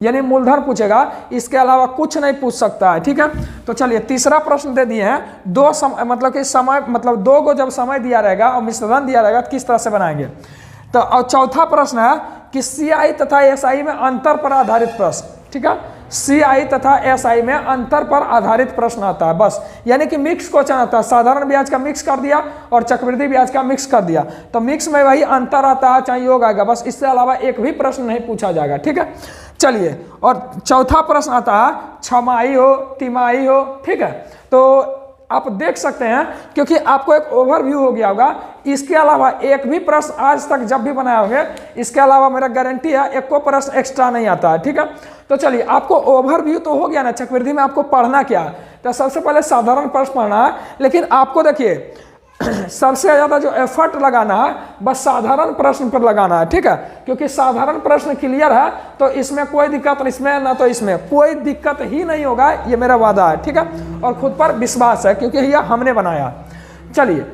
यानी मूलधन पूछेगा, इसके अलावा कुछ नहीं पूछ सकता है। ठीक है, तो चलिए तीसरा प्रश्न दे दिए हैं। मतलब कि समय, मतलब 2 को जब समय दिया रहेगा और मिश्रण दिया रहेगा तो किस तरह से बनाएंगे। तो और चौथा प्रश्न है कि CI तथा SI में अंतर पर आधारित प्रश्न। ठीक है, CI तथा SI में अंतर पर आधारित प्रश्न आता है बस, यानी कि मिक्स क्वेश्चन आता है। साधारण ब्याज का मिक्स कर दिया और चक्रवृद्धि ब्याज का मिक्स कर दिया, तो मिक्स में वही अंतर आता है, चाहे योग आएगा बस, इससे अलावा एक भी प्रश्न नहीं पूछा जाएगा। ठीक है, चलिए, और चौथा प्रश्न आता है छमाही हो तिमाही हो। ठीक है, तो आप देख सकते हैं, क्योंकि आपको एक ओवरव्यू हो गया होगा। इसके अलावा एक भी प्रश्न आज तक जब भी बनाए होंगे, इसके अलावा मेरा गारंटी है एक को प्रश्न एक्स्ट्रा नहीं आता है। ठीक है, तो चलिए, आपको ओवरव्यू तो हो गया ना, चक्रवृद्धि में आपको पढ़ना क्या है। तो सबसे पहले साधारण प्रश्न पढ़ना है, लेकिन आपको देखिए सबसे ज्यादा जो एफर्ट लगाना है बस साधारण प्रश्न पर लगाना है। ठीक है, क्योंकि साधारण प्रश्न क्लियर है तो इसमें कोई दिक्कत, इसमें ना तो इसमें कोई दिक्कत ही नहीं होगा, ये मेरा वादा है। ठीक है, और खुद पर विश्वास है क्योंकि यह हमने बनाया। चलिए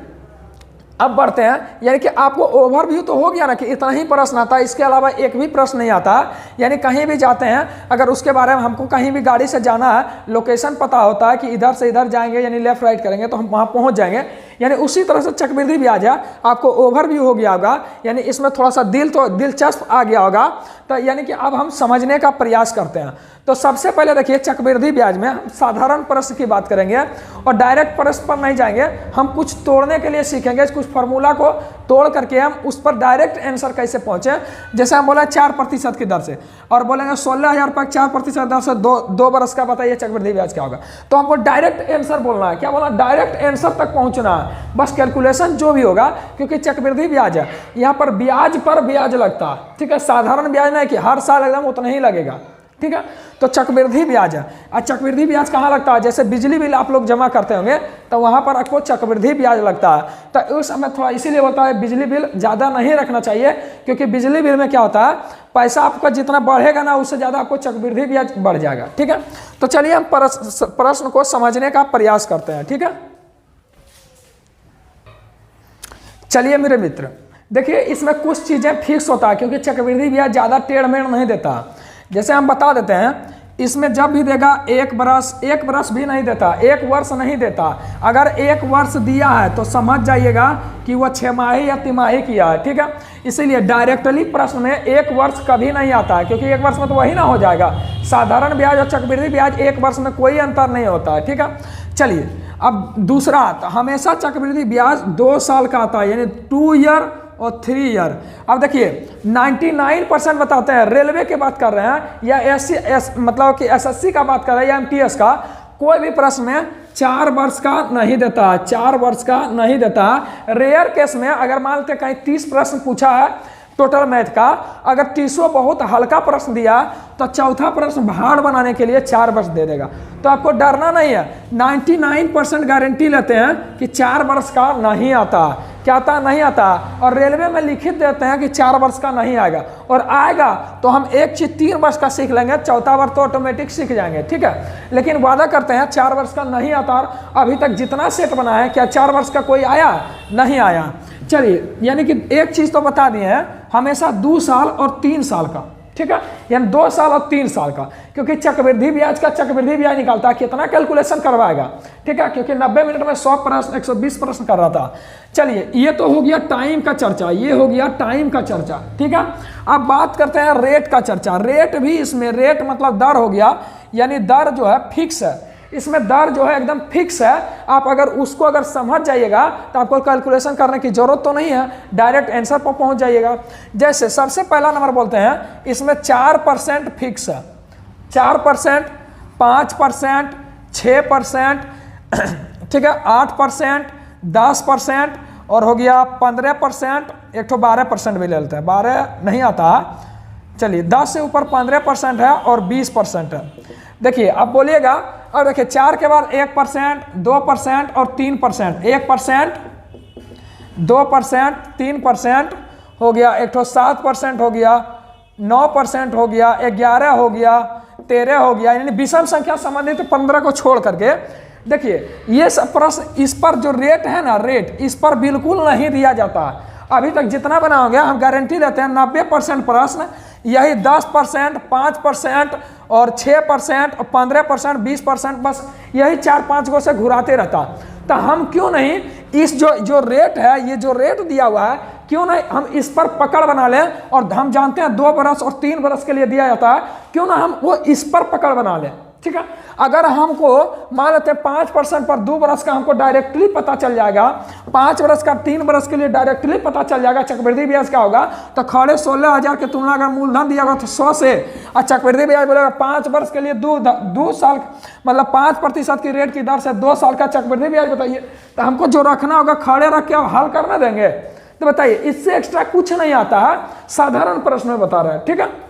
अब बढ़ते हैं, यानी कि आपको ओवरव्यू तो हो गया ना कि इतना ही प्रश्न आता है, इसके अलावा एक भी प्रश्न नहीं आता। यानी कहीं भी जाते हैं, अगर उसके बारे में हमको कहीं भी गाड़ी से जाना है, लोकेशन पता होता है कि इधर से इधर जाएंगे यानी लेफ्ट राइट करेंगे तो हम वहाँ पहुँच जाएंगे। यानी उसी तरह से चक्रवृद्धि ब्याज है, आपको ओवरव्यू हो गया होगा, यानी इसमें थोड़ा सा दिलचस्प आ गया होगा। तो यानी कि अब हम समझने का प्रयास करते हैं। तो सबसे पहले देखिए, चक्रवृद्धि ब्याज में हम साधारण प्रश्न की बात करेंगे और डायरेक्ट प्रश्न पर नहीं जाएंगे, हम कुछ तोड़ने के लिए सीखेंगे, कुछ फार्मूला को तोड़ करके हम उस पर डायरेक्ट आंसर कैसे पहुंचे। जैसे हम बोला 4% की दर से, और बोलेंगे 16,000 रुपये 4% दर से 2 बरस का, बताइए चक्रवृद्धि ब्याज क्या होगा। तो हमको डायरेक्ट आंसर बोलना है, क्या बोलना, डायरेक्ट आंसर तक पहुंचना है, बस कैलकुलेशन जो भी होगा, क्योंकि चक्रवृद्धि ब्याज है, यहाँ पर ब्याज पर ब्याज लगता है। ठीक है, साधारण ब्याज नहीं कि हर साल एकदम उतना ही लगेगा। ठीक है, तो चक्रवृद्धि ब्याज है। और चक्रवृद्धि ब्याज कहाँ लगता है, जैसे बिजली बिल आप लोग जमा करते होंगे तो वहाँ पर आपको चक्रवृद्धि ब्याज लगता है। तो उस समय थोड़ा इसीलिए बोलता है बिजली बिल ज़्यादा नहीं रखना चाहिए, क्योंकि बिजली बिल में क्या होता है, पैसा आपका जितना बढ़ेगा ना उससे ज़्यादा आपको चक्रवृद्धि ब्याज बढ़ जाएगा। ठीक है, तो चलिए हम प्रश्न को समझने का प्रयास करते हैं। ठीक है, चलिए मेरे मित्र, देखिए इसमें कुछ चीज़ें फिक्स होता है, क्योंकि चक्रवृद्धि ब्याज ज़्यादा टेढ़ मेढ़ नहीं देता। जैसे हम बता देते हैं, इसमें जब भी देगा 1 बरस भी नहीं देता, 1 वर्ष नहीं देता। अगर 1 वर्ष दिया है तो समझ जाइएगा कि वह 6 माही या तिमाही किया है। ठीक है, इसीलिए डायरेक्टली प्रश्न में 1 वर्ष कभी नहीं आता है, क्योंकि 1 वर्ष में तो वही ना हो जाएगा। साधारण ब्याज और चक्रवृद्धि ब्याज 1 वर्ष में कोई अंतर नहीं होता है। ठीक है, चलिए अब दूसरा, हमेशा चक्रवृद्धि ब्याज 2 साल का आता है, यानी 2 ईयर और 3 ईयर। अब देखिए 99% बताते हैं, रेलवे की बात कर रहे हैं या मतलब कि SSC का बात कर रहे हैं या MTS का, कोई भी प्रश्न में 4 वर्ष का नहीं देता, 4 वर्ष का नहीं देता। रेयर केस में अगर मान लेते कहीं 30 प्रश्न पूछा है टोटल मैथ का, अगर 30 बहुत हल्का प्रश्न दिया तो चौथा प्रश्न भाड़ बनाने के लिए 4 वर्ष दे देगा। तो आपको डरना नहीं है, 99% गारंटी लेते हैं कि 4 वर्ष का नहीं आता। क्या आता, नहीं आता। और रेलवे में लिखित देते हैं कि 4 वर्ष का नहीं आएगा, और आएगा तो हम एक चीज 3 वर्ष का सीख लेंगे, चौथा वर्ष तो ऑटोमेटिक सीख जाएंगे। ठीक है, लेकिन वादा करते हैं 4 वर्ष का नहीं आता। अभी तक जितना सेट बना है, क्या 4 वर्ष का कोई आया, नहीं आया। चलिए, यानी कि एक चीज तो बता दिए हैं, हमेशा 2 साल और 3 साल का। ठीक है, यानी 2 साल और 3 साल का, क्योंकि चक्रवृद्धि ब्याज का चक्रवृद्धि ब्याज निकालता है, कितना कैलकुलेशन करवाएगा। ठीक है, क्योंकि 90 मिनट में 100 प्रश्न 120 प्रश्न कर रहा था। चलिए, ये तो हो गया टाइम का चर्चा, ये हो गया टाइम का चर्चा। ठीक है, अब बात करते हैं रेट का चर्चा। रेट भी इसमें, रेट मतलब दर हो गया, यानी दर जो है फिक्स है, इसमें दर जो है एकदम फिक्स है। आप अगर उसको अगर समझ जाइएगा तो आपको कैलकुलेशन करने की जरूरत तो नहीं है, डायरेक्ट आंसर पर पहुंच जाइएगा। जैसे सबसे पहला नंबर बोलते हैं, इसमें 4% फिक्स है, 4%, 5%, 6%, ठीक है, 8%, 10% और हो गया 15%, एक तो 12% भी ले लेते हैं, 12 नहीं आता। चलिए, 10 से ऊपर 15% है और 20% है। देखिए अब बोलिएगा, और देखिए 4 के बाद 1%, 2% और 3%, 1%, 2%, 3% हो गया, एक तो 7% हो गया, 9% हो गया, 11 हो गया, 13 हो गया, यानी विषम संख्या संबंधित 15 को छोड़ करके। देखिए ये सब प्रश्न, इस पर जो रेट है ना, रेट इस पर बिल्कुल नहीं दिया जाता। अभी तक जितना बना हो गया, हम गारंटी लेते हैं 90% प्रश्न यही 10%, 5% और 6% और 15%, 20%, बस यही 4-5 गो से घुराते रहता। तो हम क्यों नहीं इस जो रेट है, ये जो रेट दिया हुआ है, क्यों नहीं हम इस पर पकड़ बना लें। और हम जानते हैं 2 बरस और 3 बरस के लिए दिया जाता है, क्यों ना हम वो इस पर पकड़ बना लें। ठीक है, अगर हमको मान लेते हैं 5% पर 2 बरस का हमको डायरेक्टली पता चल जाएगा, 5 बरस का 3 बरस के लिए डायरेक्टली पता चल जाएगा चक्रवृद्धि ब्याज क्या होगा, तो खड़े 16,000 की तुलना अगर मूलधन दिया होगा तो 100 से, और चक्रवृद्धि ब्याज बोलेगा 5 वर्ष के लिए 2 साल मतलब 5% की रेट की दर से 2 साल का चक्रवृद्धि ब्याज बताइए। तो हमको जो रखना होगा खड़े रख के हल करना देंगे। तो बताइए, इससे एक्स्ट्रा कुछ नहीं आता है, साधारण प्रश्न में बता रहे हैं। ठीक है,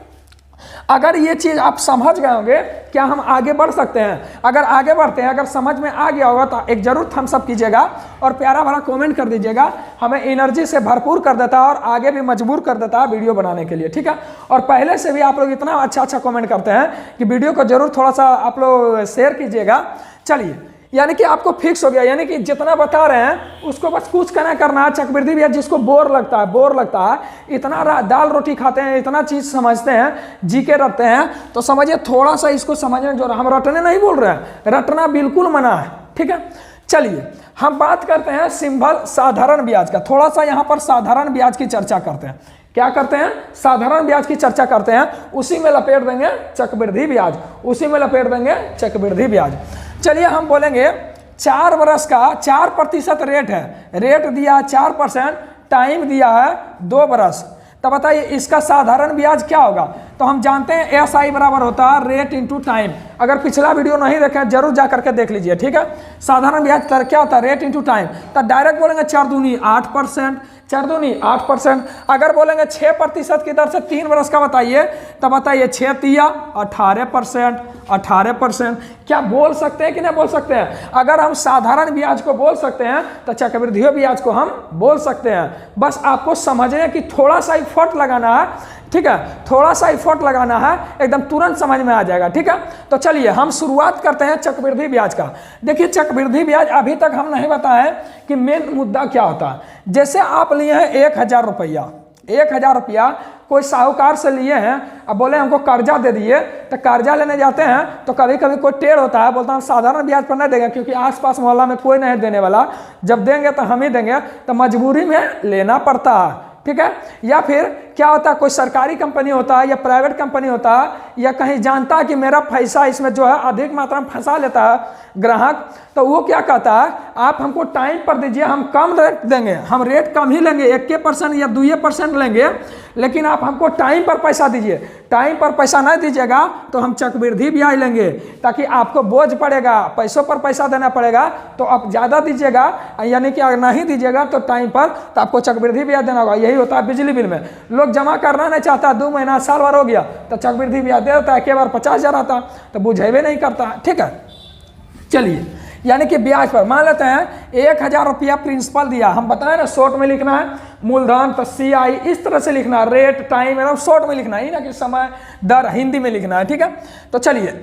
अगर ये चीज आप समझ गए होंगे, क्या हम आगे बढ़ सकते हैं? अगर आगे बढ़ते हैं, अगर समझ में आ गया होगा तो एक जरूर थम्स अप कीजिएगा और प्यारा भरा कमेंट कर दीजिएगा, हमें एनर्जी से भरपूर कर देता है और आगे भी मजबूर कर देता है वीडियो बनाने के लिए। ठीक है, और पहले से भी आप लोग इतना अच्छा कमेंट करते हैं कि वीडियो को जरूर थोड़ा सा आप लोग शेयर कीजिएगा। चलिए, यानी कि आपको फिक्स हो गया, यानी कि जितना बता रहे हैं उसको बस कुछ करना है। चक्रवृद्धि ब्याज जिसको बोर लगता है, इतना दाल रोटी खाते हैं, इतना चीज समझते हैं, जी के रखते हैं, तो समझिए थोड़ा सा इसको समझने जो हम रटने नहीं बोल रहे हैं, रटना बिल्कुल मना है। ठीक है, चलिए हम बात करते हैं सिंपल साधारण ब्याज का। थोड़ा सा यहाँ पर साधारण ब्याज की चर्चा करते हैं। क्या करते हैं? साधारण ब्याज की चर्चा करते हैं, उसी में लपेट देंगे चक्रवृद्धि ब्याज, उसी में लपेट देंगे चक्रवृद्धि ब्याज। चलिए हम बोलेंगे 4 बरस का 4% रेट है, रेट दिया 4%, टाइम दिया है 2 बरस। तो बताइए इसका साधारण ब्याज क्या होगा? तो हम जानते हैं SI बराबर होता है रेट इंटू टाइम। अगर पिछला वीडियो नहीं देखा है जरूर जा करके देख लीजिए। ठीक है, साधारण ब्याज क्या होता है? Rate into time. तो डायरेक्ट बोलेंगे 4 दूनी 8%, 4 दूनी 8%। अगर बोलेंगे 6% की दर से 3 बरस का बताइए, तो बताइए 6 तिया 18%, 18%। क्या बोल सकते हैं कि नहीं बोल सकते हैं? अगर हम साधारण ब्याज को बोल सकते हैं तो चक्रवृद्धि ब्याज को हम बोल सकते हैं। बस आपको समझने की थोड़ा सा एफर्ट लगाना है। ठीक है, थोड़ा सा एफर्ट लगाना है, एकदम तुरंत समझ में आ जाएगा। ठीक है, तो चलिए हम शुरुआत करते हैं चक्रवृद्धि ब्याज का। देखिए चक्रवृद्धि ब्याज अभी तक हम नहीं बताए कि मेन मुद्दा क्या होता है। जैसे आप लिए हैं 1,000 रुपया, 1,000 रुपया कोई साहूकार से लिए हैं, अब बोले हमको कर्जा दे दिए, तो कर्जा लेने जाते हैं तो कभी कभी कोई टेढ़ होता है, बोलता हम साधारण ब्याज पर नहीं देंगे क्योंकि आसपास मोहल्ला में कोई नहीं देने वाला, जब देंगे तो हम ही देंगे, तो मजबूरी में लेना पड़ता है। ठीक है, या फिर क्या होता है, कोई सरकारी कंपनी होता है या प्राइवेट कंपनी होता है, या कहीं जानता है कि मेरा पैसा इसमें जो है अधिक मात्रा में फंसा लेता है ग्राहक, तो वो क्या कहता है, आप हमको टाइम पर दीजिए, हम कम रेट देंगे, हम रेट कम ही लेंगे, 1% या 2% लेंगे, लेकिन आप हमको टाइम पर पैसा दीजिए। टाइम पर पैसा नहीं दीजिएगा तो हम चक्रवृद्धि ब्याज लेंगे, ताकि आपको बोझ पड़ेगा, पैसों पर पैसा देना पड़ेगा, तो आप ज़्यादा दीजिएगा, यानी कि अगर नहीं दीजिएगा तो टाइम पर, तो आपको चक्रवृद्धि ब्याज देना होगा। यही होता है बिजली बिल में, लोग जमा करना नहीं चाहता, 2 महीना साल भर हो गया तो चक्रवृद्धि ब्याज दे देता है, एक बार 50,000 आता तो बुझेबे नहीं करता। ठीक है, चलिए यानी कि ब्याज पर मान लेते हैं 1,000 रुपया प्रिंसिपल दिया, हम बताएं ना शॉर्ट में लिखना है, मूलधन तो CI इस तरह से लिखना है, रेट टाइम एकदम शॉर्ट में लिखना है, ना कि समय दर हिंदी में लिखना है। ठीक है, तो चलिए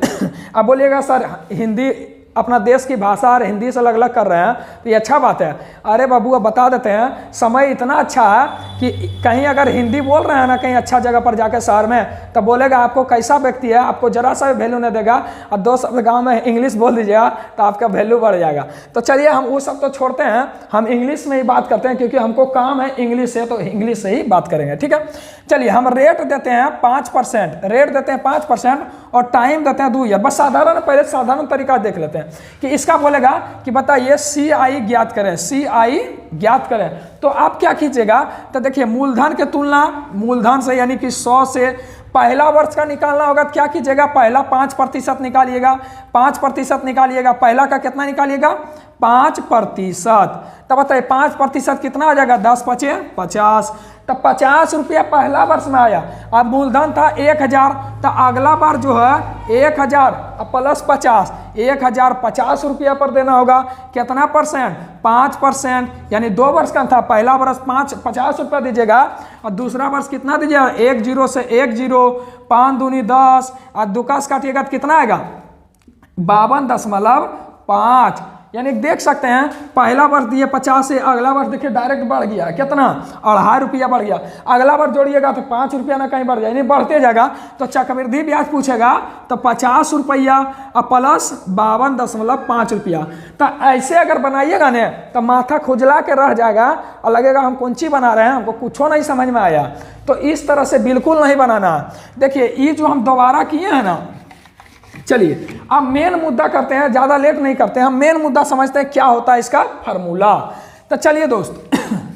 अब बोलिएगा सर हिंदी अपना देश की भाषा और हिंदी से अलग अलग कर रहे हैं, तो ये अच्छा बात है। अरे बाबू अब बता देते हैं, समय इतना अच्छा है कि कहीं अगर हिंदी बोल रहे हैं ना कहीं अच्छा जगह पर जाकर शहर में, तो बोलेगा आपको कैसा व्यक्ति है, आपको जरा सा भी वैल्यू नहीं देगा, और 2 शब्द गाँव में इंग्लिश बोल दीजिएगा तो आपका वैल्यू बढ़ जाएगा। तो चलिए हम वो सब तो छोड़ते हैं, हम इंग्लिश में ही बात करते हैं क्योंकि हमको काम है इंग्लिश से, तो इंग्लिश से ही बात करेंगे। ठीक है, चलिए हम रेट देते हैं 5%, रेट देते हैं 5% और टाइम देते हैं 2 ईयर। बस साधारण, पहले साधारण तरीका देख लेते हैं कि इसका बोलेगा कि बताइए CI ज्ञात करें, CI ज्ञात करें। तो आप क्या कीजिएगा, तो देखिए मूलधन के तुलना मूलधन से यानी कि 100 से पहला वर्ष का निकालना होगा, तो क्या कीजिएगा, पहला 5% निकालिएगा, 5% निकालिएगा, पहला का कितना निकालिएगा 5%। तब बताइए 5% कितना आ जाएगा, 10 × 5 = 50। तब 50 रुपया पहला वर्ष में आया, अब मूलधन था 1,000, तो अगला बार जो है 1,000 प्लस 50, 1,050 रुपया पर देना होगा। कितना परसेंट, 5%, यानी 2 वर्ष का था, पहला वर्ष 50 रुपया दीजिएगा और दूसरा वर्ष कितना दीजिएगा, 1 0 से 1 0, 5 दूनी 10 और 2 का काटिएगा तो कितना आएगा 52.5, यानी देख सकते हैं पहला वर्ष दिए 50 से, अगला वर्ष देखिए डायरेक्ट बढ़ गया कितना, 2.5 रुपया बढ़ गया। अगला वर्ष जोड़िएगा तो 5 रुपया ना कहीं बढ़ जाए, यानी बढ़ते जाएगा। तो चक्रवृद्धि ब्याज पूछेगा तो 50 रुपया प्लस 52.5 रुपया। तो ऐसे अगर बनाइएगा ना तो माथा खुजला के रह जाएगा और लगेगा हम कौन सी बना रहे हैं, हमको कुछ नहीं समझ में आया। तो इस तरह से बिल्कुल नहीं बनाना। देखिए ये जो हम दोबारा किए हैं ना, चलिए अब मेन मुद्दा करते हैं, ज़्यादा लेट नहीं करते हैं, हम मेन मुद्दा समझते हैं क्या होता है इसका फार्मूला। तो चलिए दोस्त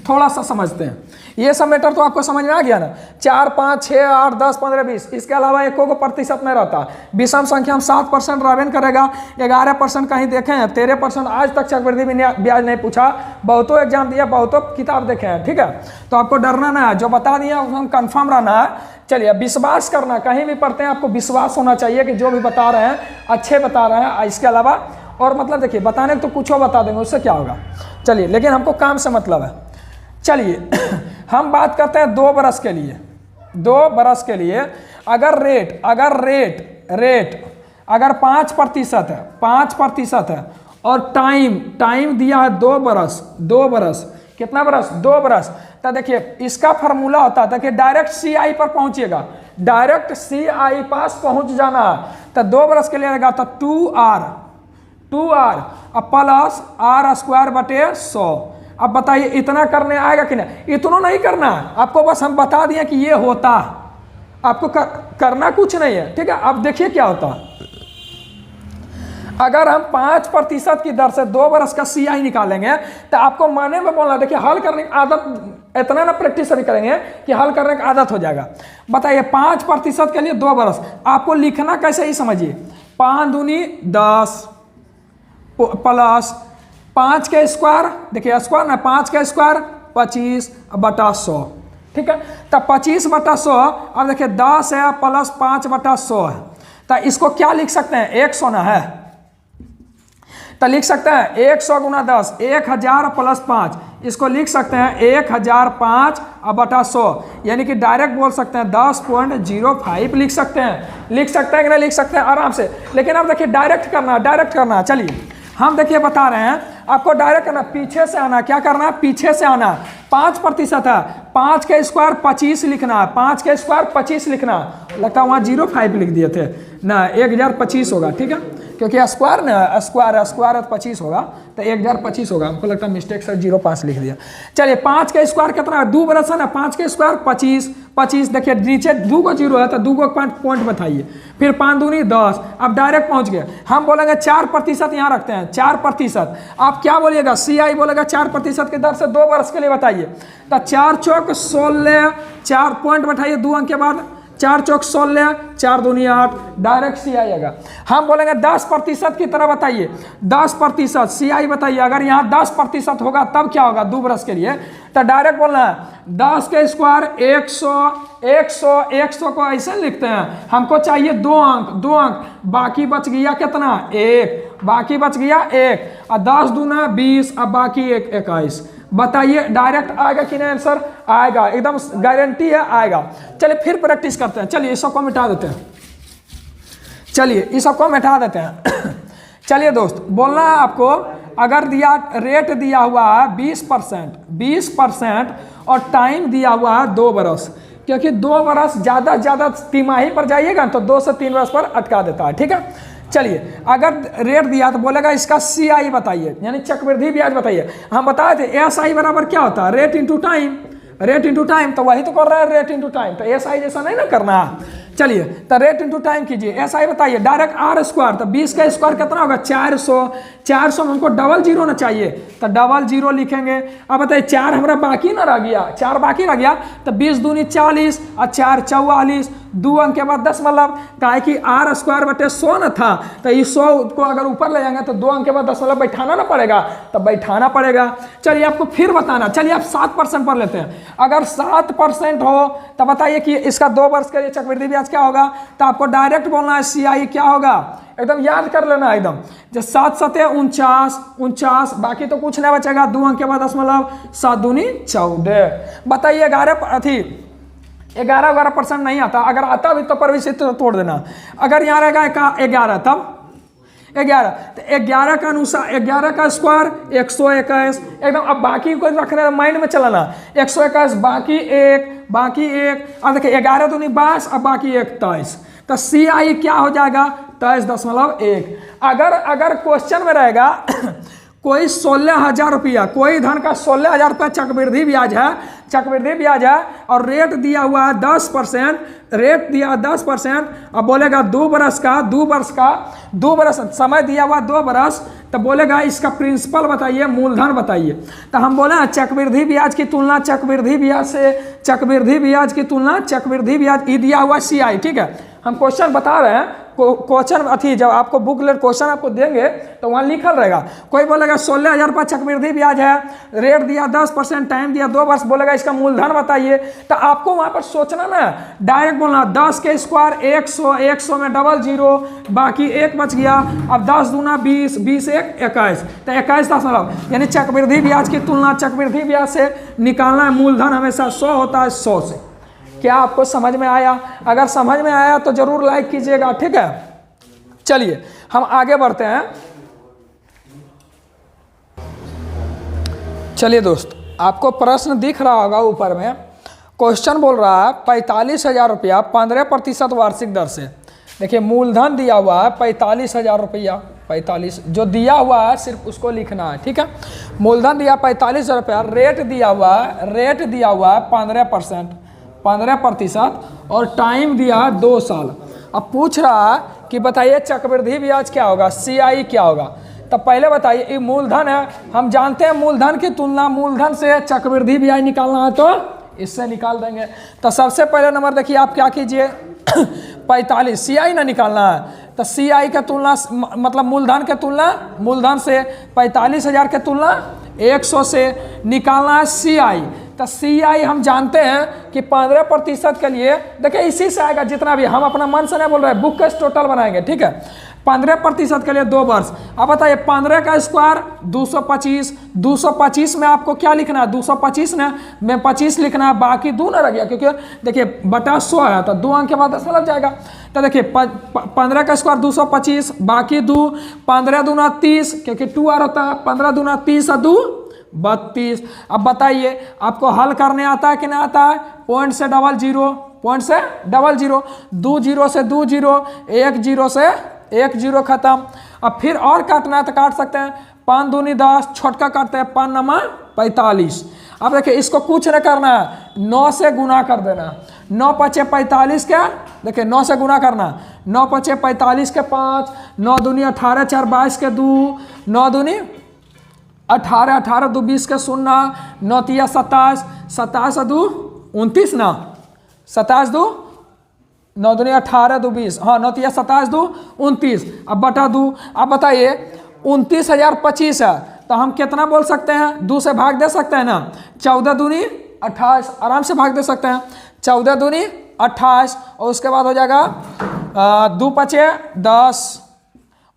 थोड़ा सा समझते हैं। ये सब मैटर तो आपको समझ में आ गया ना, 4, 5, 6, 8, 10, 15, 20, इसके अलावा एको को प्रतिशत नहीं रहता। विषम संख्या में 7% रहबे करेगा, 11% कहीं देखे हैं, 13% आज तक चक्रवृद्धि ब्याज नहीं पूछा। बहुतों एग्जाम दिया, बहुतों किताब देखे हैं, ठीक है। तो आपको डरना ना है, जो बता दिया उसमें कन्फर्म रहना है। चलिए विश्वास करना, कहीं भी पढ़ते हैं आपको विश्वास होना चाहिए कि जो भी बता रहे हैं अच्छे बता रहे हैं। इसके अलावा और मतलब देखिए बताने तो कुछ और बता देंगे, उससे क्या होगा। चलिए लेकिन हमको काम से मतलब है। चलिए हम बात करते हैं 2 बरस के लिए। 2 बरस के लिए अगर रेट अगर 5% है, 5% है और टाइम दिया है 2 बरस, कितना बरस, 2 बरस। तो देखिए इसका फार्मूला होता है, देखिए डायरेक्ट CI पर पहुंचिएगा, डायरेक्ट CI पास पहुंच जाना। तो 2 बरस के लिए रहेगा तो 2R प्लस R²/100। अब बताइए इतना करने आएगा कि नहीं? इतना नहीं करना है आपको, बस हम बता दिए कि ये होता, आपको करना कुछ नहीं है, ठीक है। अब देखिए क्या होता है, अगर हम 5% की दर से 2 बरस का CI निकालेंगे तो आपको माने में बोलना, देखिए हल करने की आदत इतना ना प्रैक्टिस अभी करेंगे कि हल करने की आदत हो जाएगा। बताइए 5% के लिए 2 बरस, आपको लिखना कैसे ही समझिए, 5 दूनी 10 प्लस 5 के स्क्वायर, देखिए स्क्वायर ना, 5 के स्क्वायर 25/100, ठीक है। तो 25/100, अब देखिए 10 है प्लस 5/100 है। तो इसको क्या लिख सकते हैं, 100 ना है, तो लिख सकते हैं 100 गुना 10, 1000 प्लस 5, इसको लिख सकते हैं 1005/100, यानी कि डायरेक्ट बोल सकते हैं 10.05 लिख सकते हैं कि नहीं लिख सकते हैं आराम से। लेकिन अब देखिए डायरेक्ट करना। चलिए हम देखिए बता रहे हैं आपको डायरेक्ट करना, पीछे से आना, क्या करना है, पीछे से आना। 5% है, 5 के स्क्वायर 25 लिखना है, 5 के स्क्वायर 25 लिखना, लगता है वहाँ 05 लिख दिए थे ना, 1025 होगा, ठीक है, क्योंकि स्क्वायर ना, स्क्वायर 25 होगा तो 1025 होगा, हमको लगता है मिस्टेक से 05 लिख दिया। चलिए 5 के स्क्वायर कितना है, 2 बरस है ना, 5 के स्क्वायर 25, देखिए नीचे 2 को 0 है तो 2 को पॉइंट बताइए, फिर 5 दूनी 10, अब डायरेक्ट पहुंच गए। हम बोलेंगे 4% यहाँ रखते हैं, 4%। आप क्या बोलिएगा, CI बोलेगा 4% की दर से 2 बरस के लिए बताइए। तो 4 चौक 16, 4 पॉइंट बैठाइए 2 अंक के बाद, 4 चौक 16, 4 दूनी 8, डायरेक्ट CI आएगा। हम बोलेंगे 10% की तरह बताइए, 10% CI बताइए। अगर यहाँ 10% होगा तब क्या होगा 2 बरस के लिए, तो डायरेक्ट बोलना है 10 के स्क्वायर 100 को ऐसे लिखते हैं, हमको चाहिए 2 अंक, बाकी बच गया कितना, 1, बाकी बच गया 1, और 10 दूना 20, अब बाकी 1 21। बताइए डायरेक्ट आएगा कि नहीं, आंसर आएगा, एकदम गारंटी है आएगा। चलिए फिर प्रैक्टिस करते हैं, चलिए इस सबको मिटा देते हैं, चलिए दोस्त बोलना है आपको, अगर रेट दिया हुआ है 20% और टाइम दिया हुआ है 2 बरस, क्योंकि 2 बरस ज़्यादा तिमाही पर जाइएगा तो 2 से 3 बरस पर अटका देता है, ठीक है। चलिए अगर रेट दिया तो बोलेगा इसका CI बताइए, यानी चक्रवृद्धि ब्याज बताइए। हम बताए थे SI बराबर क्या होता है, रेट इंटू टाइम, तो वही तो कर रहा है रेट इंटू टाइम, तो SI जैसा नहीं ना करना है। चलिए तो रेट इंटू टाइम कीजिए, SI बताइए, डायरेक्ट R², तो 20 का स्क्वायर कितना होगा, 400 में हमको डबल 0 ना चाहिए तो डबल 0 लिखेंगे। अब बताइए 4 हमारा बाकी ना रह गया, 4 बाकी रह गया, तो 20 दूनी 40 और 4 44, 2 अंक के बाद 10, मतलब काहे कि R²/100 न था, तो ये 100 को अगर ऊपर ले जाएंगे तो 2 अंक के बाद 10 मतलब बैठाना ना पड़ेगा, तो बैठाना पड़ेगा। चलिए आपको फिर बताना, चलिए आप 7% पर लेते हैं। अगर 7% हो तो बताइए कि इसका 2 वर्ष के लिए चक्रवृद्धि ब्याज क्या होगा, तो आपको डायरेक्ट बोलना है CI क्या होगा, एकदम याद कर लेना एकदम, जो 7 सते 49, बाकी तो कुछ नहीं बचेगा, 2 अंक के बाद 10 मतलब 7 दूनी 14। बताइए 11% नहीं आता, अगर आता भी तो प्रविष्ट तो तोड़ देना। अगर यहाँ रहेगा 11 तब 11, तो 11 का अनुसार 11 का स्क्वायर 121 एकदम। अब बाकी को रखना माइंड में चलाना, 121 बाकी एक अब देखिए 11 दूनी 22 अब बाकी 21, तो CI क्या हो जाएगा 23.1। अगर क्वेश्चन में रहेगा कोई 16,000 रुपया, कोई धन का 16,000 रुपया चक्रवृद्धि ब्याज है और रेट दिया हुआ है 10%, रेट दिया 10%, अब बोलेगा 2 बरस समय दिया हुआ 2 बरस, तो बोलेगा इसका प्रिंसिपल बताइए, मूलधन बताइए। तो हम बोले चक्रवृद्धि ब्याज की तुलना चक्रवृद्धि ब्याज ये दिया हुआ CI, ठीक है। हम क्वेश्चन बता रहे हैं, क्वेश्चन अथी जब आपको बुकलेट क्वेश्चन आपको देंगे तो वहाँ लिखल रहेगा। कोई बोलेगा 16,000 रुपया चक्रवृद्धि ब्याज है, रेट दिया 10%, टाइम दिया 2 वर्ष, बोलेगा इसका मूलधन बताइए। तो आपको वहाँ पर सोचना ना, डायरेक्ट बोलना 10 के स्क्वायर 100 में 00 बाकी 1 बच गया, अब 10 दूना 20, 20 1 21, तो 21., यानी चक्रवृद्धि ब्याज की तुलना चक्रवृद्धि ब्याज से निकालना है। मूलधन हमेशा 100 होता है 100 से। क्या आपको समझ में आया? अगर समझ में आया तो जरूर लाइक कीजिएगा, ठीक है। चलिए हम आगे बढ़ते हैं। चलिए दोस्त, आपको प्रश्न दिख रहा होगा ऊपर में, क्वेश्चन बोल रहा है 45,000 रुपया 15% वार्षिक दर से। देखिए मूलधन दिया हुआ है 45,000 रुपया, 45 जो दिया हुआ है सिर्फ उसको लिखना है, ठीक है। मूलधन दिया 45,000 रुपया, रेट दिया हुआ है 15% और टाइम दिया 2 साल। अब पूछ रहा है कि बताइए चक्रवृद्धि ब्याज क्या होगा, CI क्या होगा। तब पहले बताइए, ये मूलधन है, हम जानते हैं मूलधन की तुलना मूलधन से चक्रवृद्धि ब्याज निकालना है तो इससे निकाल देंगे। तो सबसे पहले नंबर देखिए आप क्या कीजिए 45 CI ना निकालना है, तो CI का तुलना मतलब मूलधन के तुलना मूलधन से 45,000 के तुलना 100 से निकालना है CI। तो CI हम जानते हैं कि 15% के लिए, देखिए इसी से आएगा जितना भी, हम अपना मन से नहीं बोल रहे हैं, बुक का टोटल बनाएंगे, ठीक है। 15% के लिए 2 वर्ष। अब बताइए 15 का स्क्वायर 225, 225 में आपको क्या लिखना है, 225 में 25 लिखना है, बाकी 2 ना रह गया, क्योंकि देखिए बटा 100 है तो 2 अंक के बाद 10 लग जाएगा। तो देखिए 15 का स्क्वायर 225 बाकी 2, 15 दूना 30, क्योंकि 2 आ रहा है, 15 दूना 30 और 2 32। अब बताइए आपको हल करने आता है कि नहीं आता है? पॉइंट से 00, 2 0 से 2 0, 1 0 से 1 0 खत्म। अब फिर और काटना है तो काट सकते हैं, 5 दूनी 10, छोटका काटते हैं 5 नमा 45। अब देखिए इसको कुछ नहीं करना है, 9 से गुना कर देना, 9 पचे 45 के, देखिए 9 से गुना करना, 9 पचे 45 के 5, 9 दूनी 18, 4 22 के 2, 9 दूनी 18, 18 2 20 के 0, 9 तिया 27, 27 2 29 ना, 27 2 9 दूनी 18 2 20, हाँ 9 तिया 27 2 29, अब बटा 2। अब बताइए 29,025 है तो हम कितना बोल सकते हैं, 2 से भाग दे सकते हैं ना, 14 दूनी 28 आराम से भाग दे सकते हैं, 14 दूनी 28 और उसके बाद हो जाएगा 2 पचे 10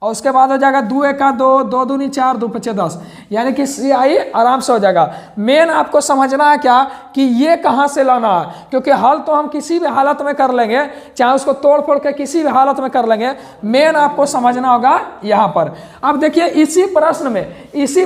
और उसके बाद हो जाएगा 2 एका 2, 2 दूनी 4, 2 पचे 10, यानी कि CI आराम से हो जाएगा। मेन आपको समझना है क्या कि ये कहाँ से लाना है, क्योंकि हल तो हम किसी भी हालत में कर लेंगे, चाहे उसको तोड़ फोड़ के किसी भी हालत में कर लेंगे, मेन आपको समझना होगा यहाँ पर। अब देखिए इसी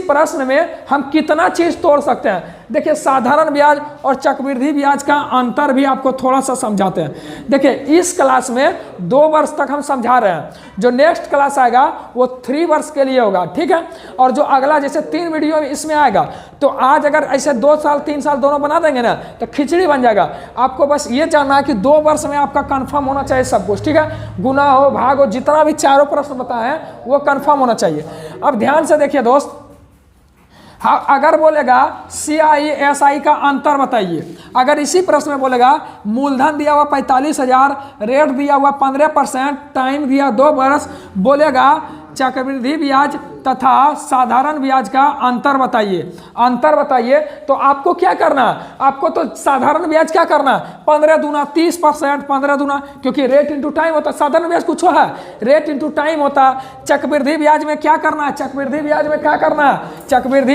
प्रश्न में हम कितना चीज़ तोड़ सकते हैं। देखिए साधारण ब्याज और चक्रवृद्धि ब्याज का अंतर भी आपको थोड़ा सा समझाते हैं। देखिए इस क्लास में 2 वर्ष तक हम समझा रहे हैं, जो नेक्स्ट क्लास आएगा वो 3 वर्ष के लिए होगा, ठीक है। और जो अगला जैसे 3 वीडियो इसमें आएगा, तो आज अगर ऐसे 2 साल 3 साल दोनों बना देंगे ना तो खिचड़ी बन जाएगा। आपको बस ये जानना है कि 2 वर्ष में आपका कंफर्म होना चाहिए सब कुछ, ठीक है। गुना हो भाग हो जितना भी चारों प्रश्न बताए हैं वो कंफर्म होना चाहिए। अब ध्यान से देखिए दोस्त, हाँ अगर बोलेगा CI SI का अंतर बताइए, अगर इसी प्रश्न में बोलेगा मूलधन दिया हुआ 45,000, रेट दिया हुआ 15%, टाइम दिया 2 वर्ष, बोलेगा चक्रवृद्धि ब्याज तथा साधारण ब्याज का अंतर बताइए, तो आपको क्या करना, आपको तो साधारण ब्याज क्या करना, 15 दूना 30%, 15 दूना, क्योंकि रेट इंटू टाइम होता, साधारण ब्याज कुछ है रेट इंटू टाइम होता। चक्रवृद्धि ब्याज में क्या करना है, चक्रवृद्धि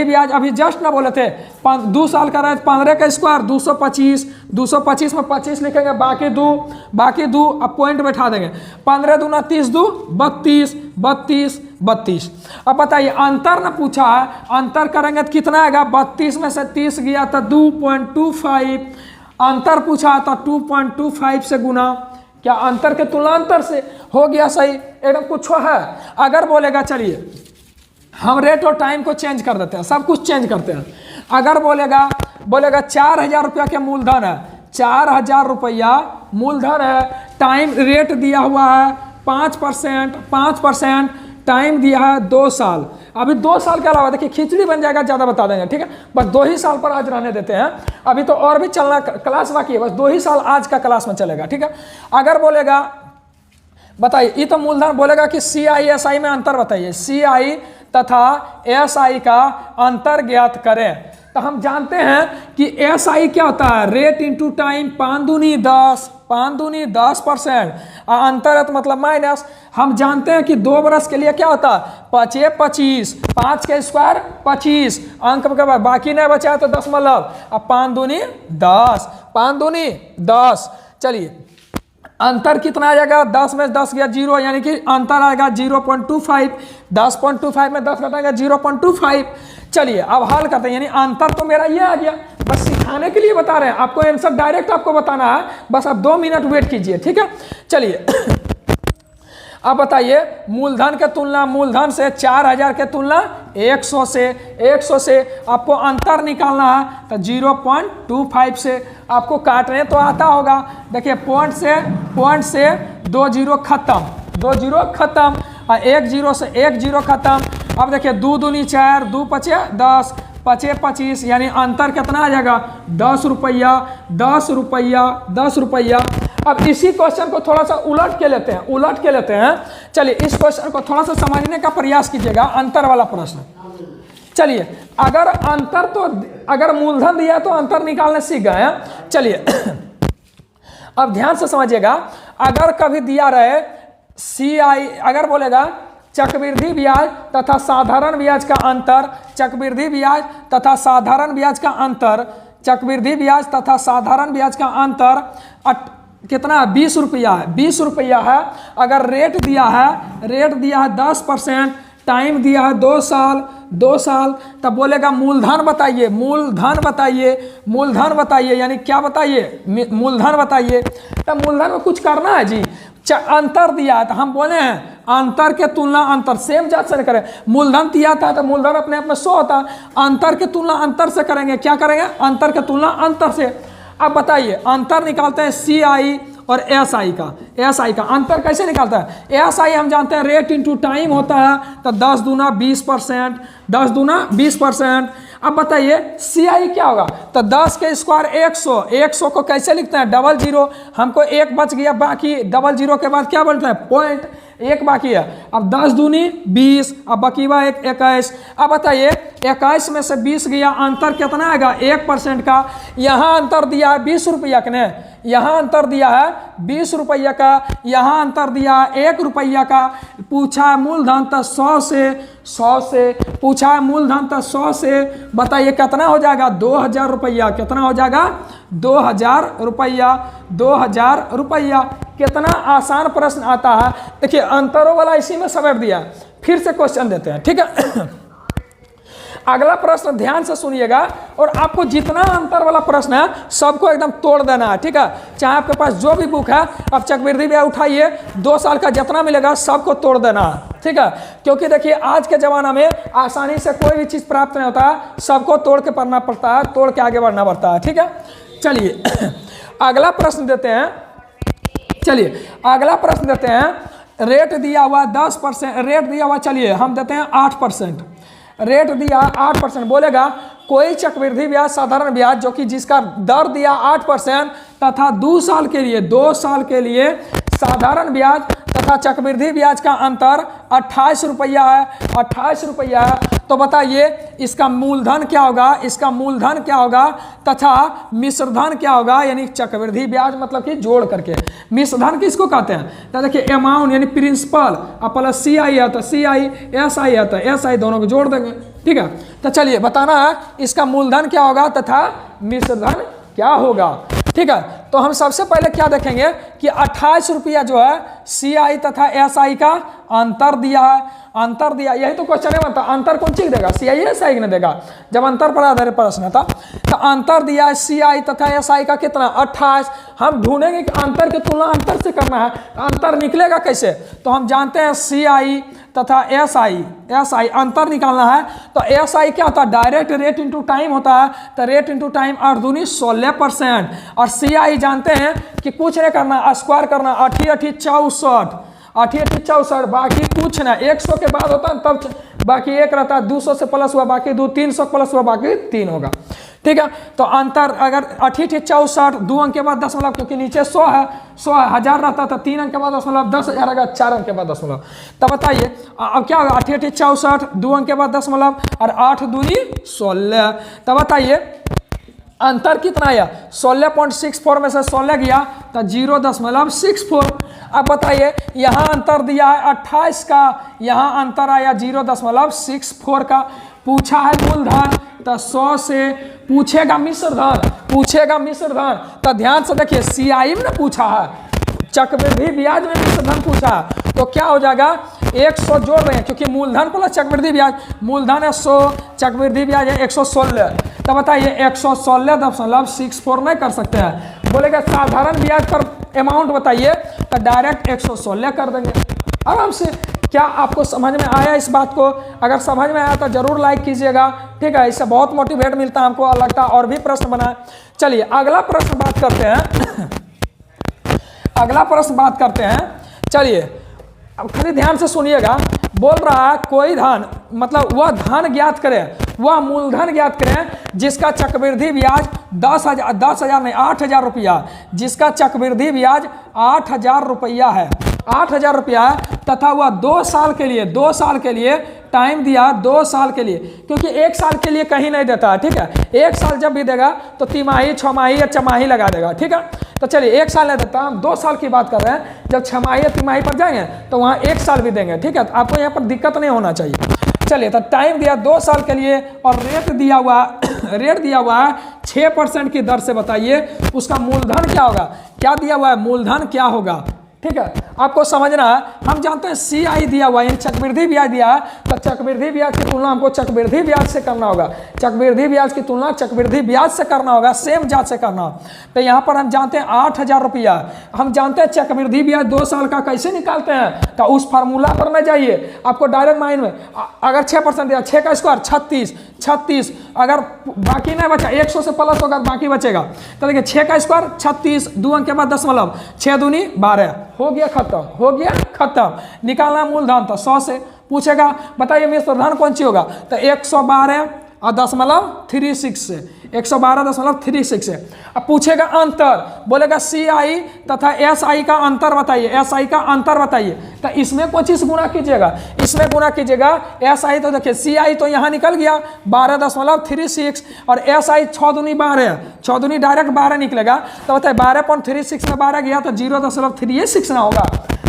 ब्याज अभी जस्ट ना बोले थे 2 साल का रहे, 15 का स्क्वायर 225, 225 में 25 लिखेंगे, बाकी दो अब पॉइंट बैठा देंगे, 15 दूना 30 2 32, 32। अब बताइए अंतर ना पूछा है, अंतर करेंगे तो कितना आएगा, 32 में से 30 गया तो 2.25, अंतर पूछा है तो 2.25 से गुना, क्या अंतर के तुलना अंतर से हो गया सही, एकदम कुछ है। अगर बोलेगा चलिए हम रेट और टाइम को चेंज कर देते हैं, सब कुछ चेंज करते हैं। अगर बोलेगा 4,000 रुपया के मूलधन है, 4,000 रुपया मूलधन है, टाइम रेट दिया हुआ है 5%, टाइम दिया है 2 साल। अभी 2 साल के अलावा देखिए खिचड़ी बन जाएगा, ज़्यादा बता देंगे, ठीक है, बस 2 ही साल पर आज रहने देते हैं, अभी तो और भी चलना क्लास बाकी है, बस 2 ही साल आज का क्लास में चलेगा, ठीक है। अगर बोलेगा बताइए, ये तो मूलधन बोलेगा कि CI/SI में अंतर बताइए, CI तथा SI का अंतर ज्ञात करें। तो हम जानते हैं कि SI क्या होता है, रेट इंटू टाइम, 5 दूनी 10%, अंतर है तो मतलब माइनस। हम जानते हैं कि 2 बरस के लिए क्या होता है, 5 25, 5 के स्क्वायर 25, अंक के बाद बाकी नहीं बचा है तो दशमलव, अब 5 दूनी 10। चलिए अंतर कितना आ जाएगा, 10 में 10 गया 0, यानी कि अंतर आएगा 0.25, 10.25 में 10 घटाएगा 0.25। चलिए अब हल करते हैं, यानी अंतर तो मेरा ये आ गया, बस सिखाने के लिए बता रहे हैं, आपको आंसर डायरेक्ट आपको बताना है, बस आप 2 मिनट वेट कीजिए, ठीक है। चलिए अब बताइए मूलधन के तुलना, मूलधन से 4,000 के तुलना 100 से आपको अंतर निकालना है, तो 0.25 से आपको काटने तो आता होगा। देखिए पॉइंट से 2 जीरो खत्म, 2 जीरो खत्म, और 1 जीरो से 1 जीरो खत्म। अब देखिए 2 दूनी 4, 2 पचे 10, 5 25, यानी अंतर कितना आ जाएगा, 10 रुपया। अब इसी क्वेश्चन को थोड़ा सा उलट के लेते हैं। चलिए इस क्वेश्चन को थोड़ा सा समझने का प्रयास कीजिएगा, अंतर वाला प्रश्न। चलिए अगर मूलधन दिया तो अंतर निकालने सीख गए हैं। चलिए अब ध्यान से समझिएगा, अगर कभी दिया रहे CI, अगर बोलेगा चक्रवृद्धि ब्याज तथा साधारण ब्याज का अंतर, चक्रवृद्धि ब्याज तथा साधारण ब्याज का अंतर, चक्रवृद्धि ब्याज तथा साधारण ब्याज का अंतर कितना, 20 रुपया है, 20 रुपया है। अगर रेट दिया है 10%, टाइम दिया है 2 साल, तब बोलेगा मूलधन बताइए, यानी क्या बताइए, मूलधन बताइए। तब मूलधन में कुछ करना है जी, अंतर दिया है तो हम बोले हैं अंतर के तुलना अंतर, सेम जात से करें। मूलधन दिया था तो मूलधन अपने आप में 100 होता, अंतर के तुलना अंतर से करेंगे, क्या करेंगे, अंतर के तुलना अंतर से। अब बताइए अंतर निकालते हैं CI और SI का अंतर कैसे निकालता है। SI हम जानते हैं रेट इंटू टाइम होता है, तो 10 दूना 20%। अब बताइए CI क्या होगा, तो 10 के स्क्वायर 100 को कैसे लिखते हैं, 00, हमको 1 बच गया, बाकी 00 के बाद क्या बोलते हैं, पॉइंट, 1 बाकी है। अब 10 दूनी 20, अब बकीवा 21। अब बताइए 21 में से 20 गया, अंतर कितना आएगा, 1% का। यहाँ अंतर दिया है 20 रुपया के, ने यहाँ अंतर दिया है 20 रुपया का, यहाँ अंतर दिया है 1 रुपया का। पूछा है मूलधन तो 100 से, पूछा है मूलधन तो 100 से। बताइए कितना हो जाएगा, 2,000 रुपया। कितना हो जाएगा, 2,000 रुपया। कितना आसान प्रश्न आता है। देखिए अंतरों वाला इसी में समेट दिया। फिर से क्वेश्चन देते हैं, ठीक है। अगला प्रश्न ध्यान से सुनिएगा, और आपको जितना अंतर वाला प्रश्न है सबको एकदम तोड़ देना है, ठीक है। चाहे आपके पास जो भी बुक है, अब चक्रवृद्धि ब्याज उठाइए, 2 साल का जितना मिलेगा सबको तोड़ देना है, ठीक है। क्योंकि देखिए आज के ज़माना में आसानी से कोई भी चीज़ प्राप्त नहीं होता है, सबको तोड़ के पढ़ना पड़ता है, तोड़ के आगे बढ़ना पड़ता है, ठीक है। चलिए अगला प्रश्न देते हैं। रेट दिया हुआ 10%, रेट दिया हुआ, चलिए हम देते हैं 8%। रेट दिया 8%, बोलेगा कोई चक्रवृद्धि ब्याज, साधारण ब्याज जो कि जिसका दर दिया 8% तथा 2 साल के लिए साधारण ब्याज तथा चक्रवृद्धि ब्याज का अंतर 28 रुपया है, 28 रुपया है। तो बताइए इसका मूलधन क्या होगा, तथा मिश्रधन क्या होगा, यानी चक्रवृद्धि ब्याज मतलब कि जोड़ करके। मिश्रधन किसको कहते हैं, तो देखिए अमाउंट यानी प्रिंसिपल, अब प्लस CI है तो CI, SI है तो SI, दोनों को जोड़ देंगे, ठीक है। तो चलिए बताना है इसका मूलधन क्या होगा तथा मिश्रधन क्या होगा। ठीक है। तो हम सबसे पहले क्या देखेंगे कि 28 रुपया जो है CI तथा SI का अंतर दिया है, अंतर दिया, यही तो क्वेश्चन है। मतलब अंतर कौन चीज देगा, CI या SI ने देगा, जब अंतर पर आधारित प्रश्न था। तो अंतर दिया है CI तथा SI का कितना 28। हम ढूंढेंगे कि अंतर की तुलना अंतर से करना है, अंतर निकलेगा कैसे। तो हम जानते हैं CI तथा SI अंतर निकालना है। तो SI क्या होता है, डायरेक्ट रेट इंटू टाइम होता है। तो रेट इंटू टाइम 8 दूनी 16%। और CI जानते हैं कि कुछ नहीं करना, स्क्वायर करना, 8 8 64, 8 8 64, बाकी कुछ ना, 100 के बाद होता है तब बाकी 1 रहता है, 200 से प्लस हुआ बाकी 2, 300 प्लस हुआ बाकी 3 होगा। ठीक है। तो अंतर अगर 8 8 64, 2 अंक के बाद दशमलव, क्योंकि नीचे 100 है, 1000 रहता था, 3 अंक के बाद दशमलव, 10,000 आएगा 4 अंक के बाद दशमलव। तब बताइए अब क्या होगा, 8 8 64, 2 अंक के बाद दशमलव और 8 दूनी 16। तब बताइए अंतर कितना आया, 16.64 में से 16 गया तो 0.64। अब बताइए यहाँ अंतर दिया है 28 का, यहाँ अंतर आया 0.64 का। पूछा है मूलधन, तो 100 से पूछेगा मिश्र धन, पूछेगा मिश्र धन। तो ध्यान से देखिए CI में पूछा है, चक्रवृद्धि ब्याज में मिश्र धन पूछा है, तो क्या हो जाएगा 100 जोड़ रहे हैं, क्योंकि मूलधन प्लस चक्रवृद्धि ब्याज, मूलधन है 100, चक्रवृद्धि ब्याज है 116। तो बताइए 116.64 नहीं कर सकते हैं, बोलेगा साधारण ब्याज पर अमाउंट बताइए, तो डायरेक्ट 116 कर देंगे आराम से। क्या आपको समझ में आया इस बात को? अगर समझ में आया तो जरूर लाइक कीजिएगा, ठीक है, इससे बहुत मोटिवेट मिलता है हमको, लगता है और भी प्रश्न बनाए। चलिए अगला प्रश्न बात करते हैं अगला प्रश्न बात करते हैं। चलिए अब खाली ध्यान से सुनिएगा, बोल रहा है कोई धन, मतलब वह धन ज्ञात करें, वह मूलधन ज्ञात करें जिसका चक्रवृद्धि ब्याज 10,000 नहीं 8,000 रुपया, जिसका चक्रवृद्धि ब्याज 8,000 रुपया है, 8,000 रुपया है, तथा वह 2 साल के लिए टाइम दिया, 2 साल के लिए, क्योंकि 1 साल के लिए कहीं नहीं देता है। ठीक है, 1 साल जब भी देगा तो तिमाही, 6 माही या छमाही लगा देगा। ठीक है, तो चलिए 1 साल नहीं देता, हम 2 साल की बात कर रहे हैं। जब 6 माही या तिमाही पर जाएंगे तो वहाँ 1 साल भी देंगे। ठीक है, तो आपको यहाँ पर दिक्कत नहीं होना चाहिए। चलिए तो टाइम दिया 2 साल के लिए और रेट दिया हुआ है 6% की दर से। बताइए उसका मूलधन क्या होगा, क्या दिया हुआ है, मूलधन क्या होगा। ठीक है, आपको समझना है। हम जानते हैं CI दिया हुआ है, चक्रवृद्धि ब्याज दिया है, तो चक्रवृद्धि ब्याज की तुलना हमको चक्रवृद्धि ब्याज से करना होगा, चक्रवृद्धि ब्याज की तुलना चक्रवृद्धि ब्याज से करना होगा, सेम ब्याज से करना हो। तो यहाँ पर हम जानते हैं 8,000 रुपया, हम जानते हैं चक्रवृद्धि ब्याज 2 साल का कैसे निकालते हैं, तो उस फार्मूला पर न जाइए, आपको डायरेक्ट माइंड में अगर 6% दिया, 6 का स्क्वायर 36, अगर बाकी नहीं बचा 100 से प्लस होगा बाकी बचेगा, तो देखिए 6 का स्क्वायर 36, 2 अंक के बाद दशमलव, 6 दूनी 12, हो गया खत्म। निकालना मूलधन, तो 100 से पूछेगा बताइए मिश्र धन कौन सी होगा, तो 112.36 से, 112.36 से। अब पूछेगा अंतर, बोलेगा CI तथा SI का अंतर बताइए, SI का अंतर बताइए, तो इसमें कौन चीज गुणा कीजिएगा, इसमें गुणा कीजिएगा। SI तो देखिए CI तो यहाँ निकल गया 12.36 और SI 6 दूनी 12, 6 दूनी डायरेक्ट 12 निकलेगा, तो बताइए 12.36 में 12 गया तो 0.36 ना होगा।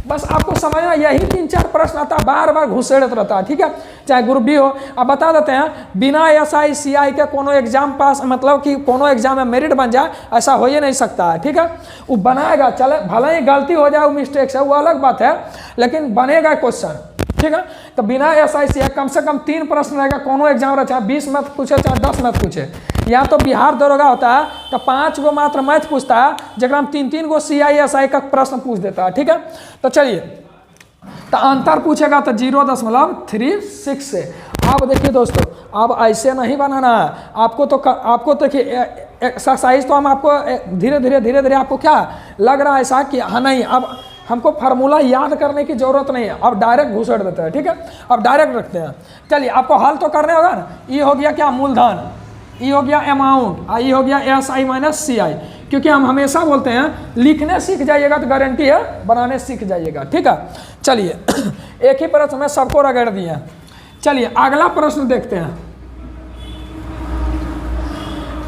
बस आपको समझना, यही 3-4 प्रश्न आता है, बार बार घुसेड़त रहता है। ठीक है, चाहे ग्रुप डी हो। अब बता देते हैं बिना SI CI के कोनो एग्जाम पास, मतलब कि कोनो एग्जाम में मेरिट बन जाए, ऐसा हो ही नहीं सकता है। ठीक है, वो बनाएगा, चले भले ही गलती हो जाए, वो मिस्टेक है, वो अलग बात है, लेकिन बनेगा क्वेश्चन। ठीक है, तो बिना SI CI कम से कम 3 प्रश्न रहेगा, कोनो एग्जाम रहे, चाहे 20 मैथ पूछे चाहे 10 मैथ पूछे। या तो बिहार दरोगा होता है तो 5 गो मात्र मैथ पूछता है, जगह हम 3-3 गो CI SI का प्रश्न पूछ देता है। ठीक है, तो चलिए, तो अंतर पूछेगा तो 0.36 से। अब देखिए दोस्तों, अब ऐसे नहीं बनाना है आपको देखिए एक्सरसाइज तो हम आपको धीरे धीरे आपको क्या लग रहा है ऐसा कि हाँ नहीं, अब हमको फार्मूला याद करने की जरूरत नहीं है, अब डायरेक्ट घुसेड़ देते हैं। ठीक है, अब डायरेक्ट रखते हैं। चलिए आपको हल तो करने होगा ना। ये हो गया क्या, मूलधन, ये हो गया अमाउंट, ये हो गया SI माइनस CI, क्योंकि हम हमेशा बोलते हैं लिखने सीख जाइएगा तो गारंटी है बनाने सीख जाइएगा। ठीक है, चलिए एक ही प्रश्न में सबको रगड़ दिए। चलिए अगला प्रश्न देखते हैं।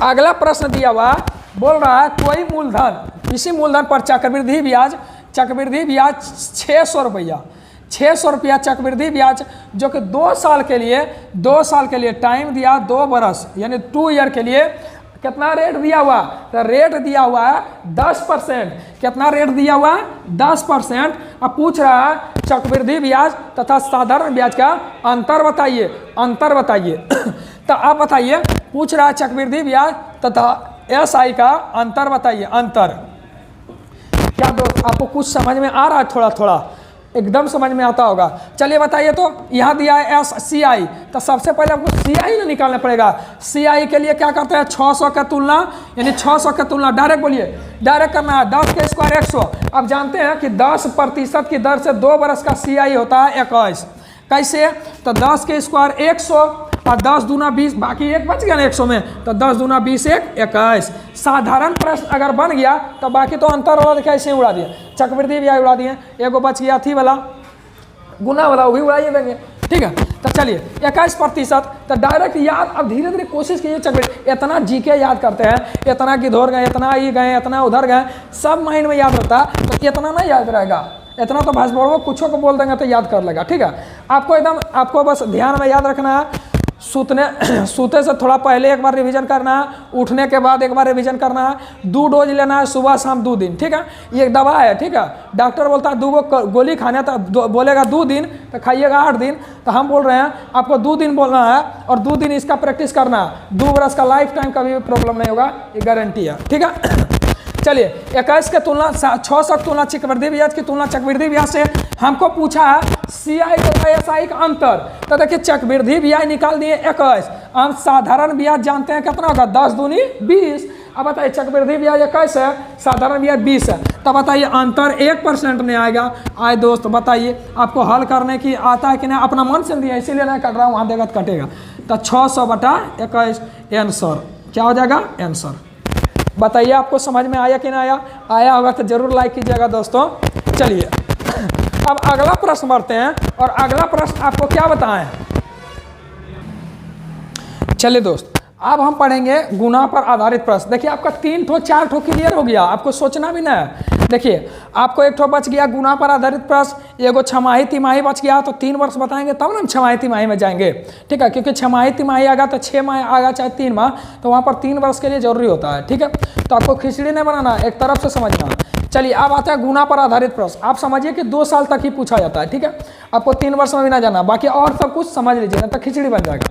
अगला प्रश्न दिया हुआ बोल रहा है कोई मूलधन, इसी मूलधन पर चक्रवृद्धि ब्याज 600 रुपया, 600 रुपया चक्रवृद्धि ब्याज, जो कि 2 साल के लिए टाइम दिया, 2 बरस यानी 2 ईयर के लिए कितना रेट दिया हुआ, तो रेट दिया हुआ है 10%। कितना रेट दिया हुआ है 10%। अब पूछ रहा है चक्रवृद्धि ब्याज तथा साधारण ब्याज का अंतर बताइए, अंतर बताइए। तो आप बताइए, पूछ रहा है चक्रवृद्धि ब्याज तथा एसआई का अंतर बताइए, अंतर। क्या दोस्त आपको कुछ समझ में आ रहा है? थोड़ा थोड़ा एकदम समझ में आता होगा। चलिए बताइए, तो यहाँ दिया है एस सी आई, तो सबसे पहले आपको सी आई ना निकालना पड़ेगा। सी आई के लिए क्या करते हैं, 600 का तुलना, यानी 600 का तुलना डायरेक्ट बोलिए, डायरेक्ट करना है 10 के स्क्वायर 100। अब जानते हैं कि 10% की दर से 2 बरस का सी आई होता है 21। कैसे, तो 10 के स्क्वायर 100 और 10 दूना 20, बाकी एक बच गया ना 100 में, तो 10 दूना 20 1 21। साधारण प्रश्न अगर बन गया तो बाकी तो अंतर वाला देखा ऐसे उड़ा दिया, चक्रवृद्धि ब्याज उड़ा दिए, एगो बच गया थी वाला गुना वाला, वो भी उड़ाइए देंगे। ठीक है, तो चलिए 21%, तो डायरेक्ट याद। अब धीरे धीरे कोशिश कीजिए चक्रवृद्धि, इतना जीके याद करते हैं, इतना किधर गए, इतना ये गए, इतना उधर गए, सब माइंड में याद रहता है, तो इतना ना याद रहेगा। इतना तो भाष बोलो, कुछ को बोल देंगे तो याद कर लेगा। ठीक है, आपको एकदम, आपको बस ध्यान में याद रखना है, सूते से थोड़ा पहले एक बार रिवीजन करना है, उठने के बाद एक बार रिवीजन करना है, 2 डोज लेना है, सुबह शाम 2 दिन। ठीक है, ये एक दवा है। ठीक है, डॉक्टर बोलता है 2 गोली खाने, तो बोलेगा 2 दिन, तो खाइएगा 8 दिन। तो हम बोल रहे हैं आपको 2 दिन बोलना है और 2 दिन इसका प्रैक्टिस करना है। 2 बरस का लाइफ टाइम कभी भी प्रॉब्लम नहीं होगा, ये गारंटी है। ठीक है, चलिए 21 के तुलना 600 की तुलना चक्रवृद्धि ब्याज की तुलना चक्रवृद्धि ब्याज से हमको पूछा है सीआई तथा एसआई का अंतर। तो देखिए चक्रवृद्धि ब्याज निकाल दिए 21, हम साधारण ब्याज जानते हैं कितना होगा, 10 दूनी 20। अब बताइए चक्रवृद्धि ब्याज 21 है, साधारण ब्याज 20 है, तो बताइए अंतर 1% में आएगा। आए दोस्त बताइए, आपको हल करने की आता है कि नहीं, अपना मन से दिया इसीलिए नहीं कर रहा हूँ, वहाँ देगा तो कटेगा। तो 600/21 आंसर क्या हो जाएगा, आंसर। बताइए आपको समझ में आया कि नहीं आया? आया होगा तो जरूर लाइक कीजिएगा दोस्तों। चलिए अब अगला प्रश्न बढ़ते हैं, और अगला प्रश्न आपको क्या बताएं। चलिए दोस्त, अब हम पढ़ेंगे गुना पर आधारित प्रश्न। देखिए आपका 3 ठो 4 ठो क्लियर हो गया, आपको सोचना भी ना है। देखिए आपको 1 ठो बच गया गुना पर आधारित प्रश्न, एगो छमाही तिमाही बच गया, तो 3 वर्ष बताएंगे तब ना हम छमाही तिमाही में जाएंगे। ठीक है, क्योंकि छमाही तिमाही आएगा तो 6 माह आएगा चाहे 3 माह, तो वहाँ पर 3 वर्ष के लिए जरूरी होता है। ठीक है, तो आपको खिचड़ी नहीं बनाना, एक तरफ से समझना। चलिए अब आता है गुना पर आधारित प्रश्न। आप समझिए कि 2 साल तक ही पूछा जाता है। ठीक है, आपको 3 वर्ष में भी ना जाना, बाकी और सब कुछ समझ लीजिए ना तो खिचड़ी बन जाएगा।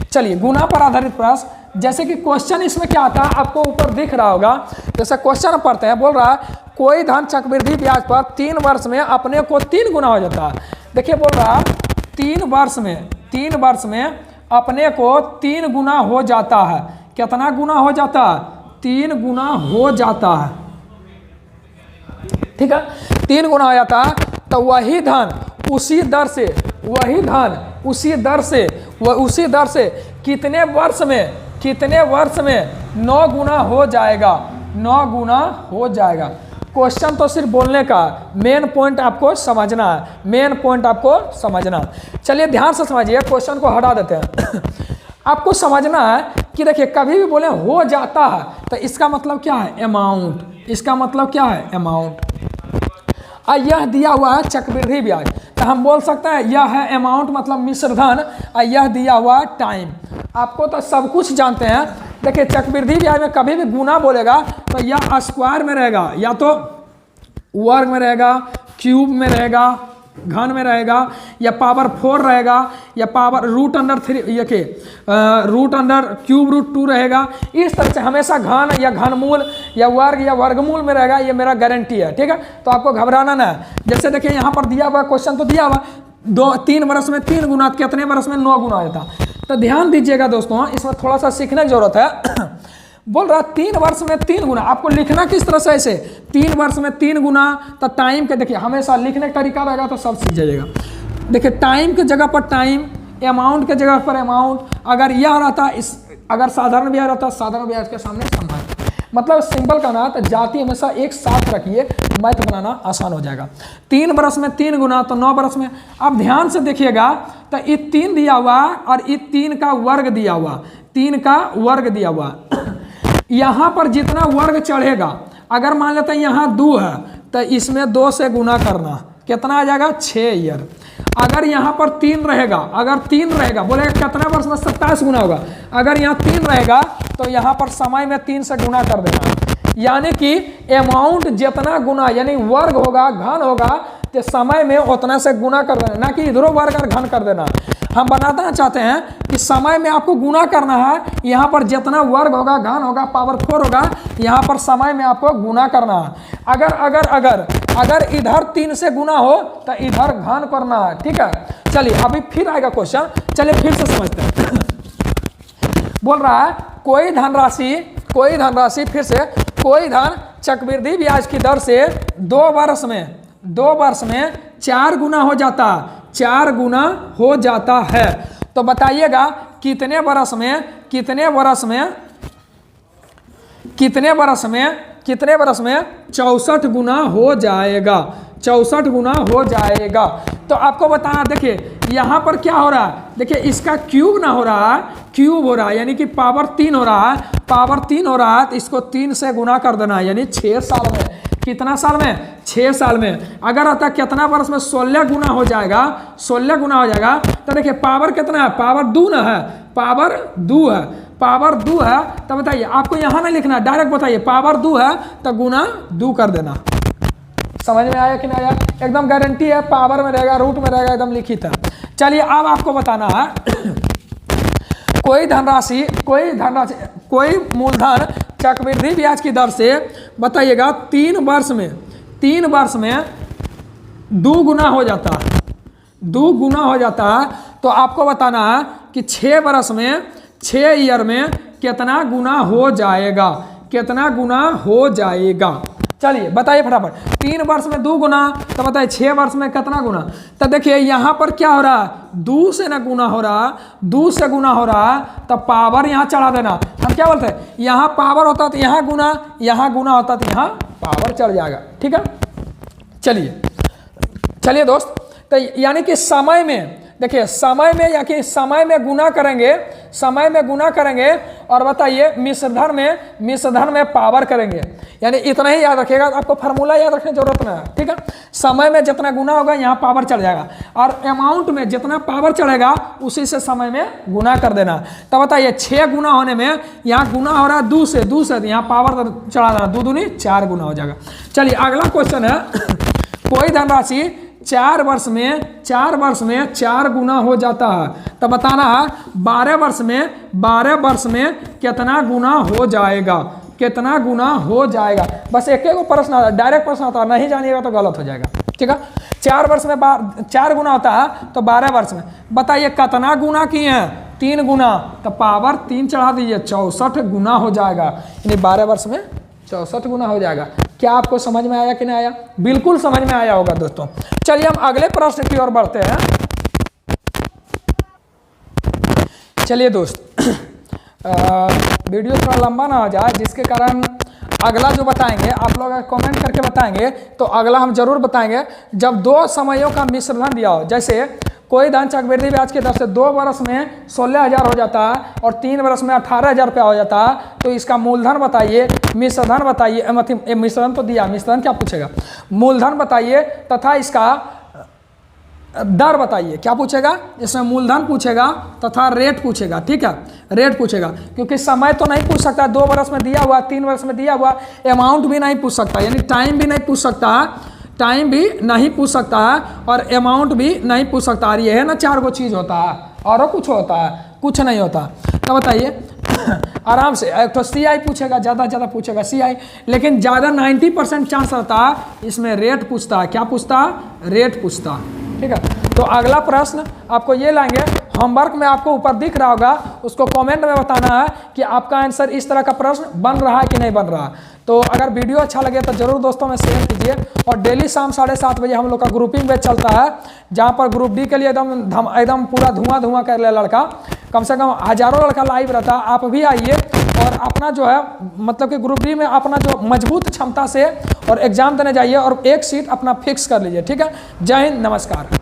चलिए गुना पर आधारित प्रश्न, जैसे कि क्वेश्चन इसमें क्या आता है आपको ऊपर दिख रहा होगा। जैसे क्वेश्चन पढ़ते हैं, बोल रहा है कोई धन चक्रवृद्धि ब्याज पर 3 वर्ष में अपने को 3 गुना हो जाता है। देखिए बोल रहा है 3 वर्ष में अपने को 3 गुना हो जाता है। कितना गुना हो जाता है, 3 गुना हो जाता है। ठीक है, 3 गुना हो जाता है, तो वही धन उसी दर से, वही धन उसी दर से कितने वर्ष में 9 गुना हो जाएगा, 9 गुना हो जाएगा। क्वेश्चन तो सिर्फ बोलने का, मेन पॉइंट आपको समझना है, मेन पॉइंट आपको समझना। चलिए ध्यान से समझिए, क्वेश्चन को हटा देते हैं। आपको समझना है कि देखिए कभी भी बोले हो जाता है तो इसका मतलब क्या है, अमाउंट। इसका मतलब क्या है, अमाउंट। यह दिया हुआ है चक्रवृद्धि ब्याज, तो हम बोल सकते हैं यह है अमाउंट, मतलब मिश्र धन, और यह दिया हुआ है टाइम। आपको तो सब कुछ जानते हैं। देखिए चक्रवृद्धि ब्याज में कभी भी गुना बोलेगा तो यह स्क्वायर में रहेगा, या तो वर्ग में रहेगा, क्यूब में रहेगा, घन में रहेगा, या पावर 4 रहेगा, या पावर √3 ये के √3 रहेगा। इस तरह से हमेशा घन या घनमूल या वर्गमूल में रहेगा, ये मेरा गारंटी है। ठीक है, तो आपको घबराना ना है। जैसे देखिए यहाँ पर दिया हुआ क्वेश्चन तो दिया हुआ 3 वर्ष में 3 गुना, कितने वर्ष में 9 गुना होता। तो ध्यान दीजिएगा दोस्तों, इसमें थोड़ा सा सीखने की जरूरत है। बोल रहा 3 वर्ष में 3 गुना, आपको लिखना किस तरह से, ऐसे 3 वर्ष में 3 गुना। तो टाइम के देखिए हमेशा लिखने का तरीका रहेगा तो सब सीख जाइएगा। देखिए टाइम के जगह पर टाइम, अमाउंट के जगह पर अमाउंट। अगर यह रहता अगर साधारण ब्याज रहता, साधारण ब्याज के सामने समान, मतलब सिंपल का ना, तो जाति हमेशा एक साथ रखिए, मैथ बनाना आसान हो जाएगा। 3 वर्ष में 3 गुना, तो 9 वर्ष में। अब ध्यान से देखिएगा, तो ये 3 दिया हुआ और ये 3 का वर्ग दिया हुआ, 3 का वर्ग दिया हुआ। यहाँ पर जितना वर्ग चढ़ेगा, अगर मान लेते हैं यहाँ 2 है तो इसमें 2 से गुना करना, कितना आ जाएगा, 6 ईयर। अगर यहाँ पर 3 रहेगा, बोलेगा कितना वर्ष में 27 गुना होगा। अगर यहाँ 3 रहेगा तो यहाँ पर समय में 3 से गुना कर देना, यानी कि अमाउंट जितना गुना यानी वर्ग होगा घन होगा तो समय में उतना से गुना कर देना, ना कि इधरों वर्ग और घन कर देना। हम बनाना चाहते हैं कि समय में आपको गुना करना है, यहाँ पर जितना वर्ग होगा घन होगा पावर 4 होगा, यहाँ पर समय में आपको गुना करना है। अगर अगर अगर अगर इधर 3 से गुना हो तो इधर घन करना है, ठीक है। चलिए अभी फिर आएगा क्वेश्चन, चलिए फिर से समझते हैं। बोल रहा है कोई धनराशि फिर से कोई धन चक्रवृद्धि ब्याज की दर से 2 वर्ष में 4 गुना हो जाता, 4 गुना हो जाता है। तो बताइएगा कितने वर्ष में 64 गुना हो जाएगा, 64 गुना हो जाएगा। तो आपको बताना, देखिए यहाँ पर क्या हो रहा है, देखिए इसका क्यूब ना हो रहा है, क्यूब हो रहा है यानी कि पावर 3 हो रहा है, पावर 3 हो रहा है तो इसको 3 से गुना कर देना है, यानी 6 साल में। कितना साल में? 6 साल में। अगर आता कितना वर्ष में 16 गुना हो जाएगा, 16 गुना हो जाएगा तो देखिए पावर कितना है, पावर 2 ना है, पावर 2 है, पावर 2 है। तो बताइए आपको यहाँ नहीं लिखना, डायरेक्ट बताइए पावर 2 है तो गुना 2 कर देना। समझ में आया कि नहीं आया? एकदम गारंटी है, पावर में रहेगा, रूट में रहेगा, एकदम लिखित है। चलिए अब आपको बताना है कोई मूलधन चक्रवृद्धि ब्याज की दर से बताइएगा 3 वर्ष में 2 गुना हो जाता है, 2 गुना हो जाता है। तो आपको बताना है कि 6 वर्ष में 6 ईयर में कितना गुना हो जाएगा, कितना गुना हो जाएगा। चलिए बताइए फटाफट, 3 वर्ष में 2 गुना तो बताइए 6 वर्ष में कितना गुना। तो देखिए यहाँ पर क्या हो रहा है, 2 से ना गुना हो रहा, 2 से गुना हो रहा तो पावर यहाँ चढ़ा देना। हम क्या बोलते हैं, यहाँ पावर होता तो यहाँ गुना होता तो यहाँ पावर चढ़ जाएगा, ठीक है। चलिए दोस्त, तो यानी कि समय में देखिए समय में गुना करेंगे और बताइए मिश्रधन में पावर करेंगे, यानी इतना ही याद रखिएगा। आपको फार्मूला याद रखने की जरूरत नहीं है, ठीक है। समय में जितना गुना होगा यहाँ पावर चढ़ जाएगा और अमाउंट में जितना पावर चढ़ेगा उसी से समय में गुना कर देना। तो बताइए 6 गुना होने में यहाँ गुना हो रहा है 2 से यहाँ पावर चढ़ा देना, 2 दूनी 4 गुना हो जाएगा। चलिए अगला क्वेश्चन है, कोई धनराशि 4 वर्ष में 4 गुना हो जाता है। तो बताना है 12 वर्ष में कितना गुना हो जाएगा, कितना गुना हो जाएगा। बस एक प्रश्न आता है, डायरेक्ट प्रश्न आता है, नहीं जानिएगा तो गलत हो जाएगा, ठीक है। 4 वर्ष में 4 गुना होता है तो 12 वर्ष में बताइए कितना गुना किए हैं, 3 गुना, तो पावर 3 चढ़ा दीजिए, 64 गुना हो जाएगा, यानी 12 वर्ष में 64 गुना हो जाएगा। क्या आपको समझ में आया कि नहीं आया? बिल्कुल समझ में आया होगा दोस्तों। चलिए हम अगले प्रश्न की ओर बढ़ते हैं। चलिए दोस्त वीडियो थोड़ा लंबा ना हो जाए, जिसके कारण अगला जो बताएंगे आप लोग कमेंट करके बताएंगे तो अगला हम जरूर बताएंगे। जब 2 समयों का मिश्रण दिया हो, जैसे कोई धन चक्रवृद्धि ब्याज की दर से 2 वर्ष में 16,000 हो जाता है और 3 वर्ष में 18,000 रुपया हो जाता है, तो इसका मूलधन बताइए, मिश्रधन बताइए, मतलब मिश्रण तो दिया, मिश्रण क्या पूछेगा, मूलधन बताइए तथा इसका दर बताइए। क्या पूछेगा इसमें? मूलधन पूछेगा तथा रेट पूछेगा, ठीक है, रेट पूछेगा। क्योंकि समय तो नहीं पूछ सकता, 2 वर्ष में दिया हुआ, 3 वर्ष में दिया हुआ, अमाउंट भी नहीं पूछ सकता, यानी टाइम भी नहीं पूछ सकता है, और अमाउंट भी नहीं पूछ सकता। और ये है ना 4 गो चीज़ होता है, और कुछ होता है? कुछ नहीं होता। तो बताइए आराम से, एक तो CI पूछेगा, ज़्यादा पूछेगा CI, लेकिन ज़्यादा 90% चांस रहता है इसमें रेट पूछता है। क्या पूछता है? रेट पूछता है, ठीक है। तो अगला प्रश्न आपको ये लाएंगे, होमवर्क में आपको ऊपर दिख रहा होगा, उसको कमेंट में बताना है कि आपका आंसर इस तरह का प्रश्न बन रहा है कि नहीं बन रहा। तो अगर वीडियो अच्छा लगे तो जरूर दोस्तों में शेयर कीजिए। और डेली शाम 7:30 बजे हम लोग का ग्रुपिंग बैच चलता है, जहाँ पर ग्रुप डी के लिए एकदम पूरा धुआं कर ले लड़का, कम से कम हज़ारों लड़का लाइव रहता है। आप भी आइए और अपना जो है मतलब कि ग्रुप डी में अपना जो मजबूत क्षमता से और एग्जाम देने जाइए और एक सीट अपना फिक्स कर लीजिए, ठीक है। जय हिंद, नमस्कार।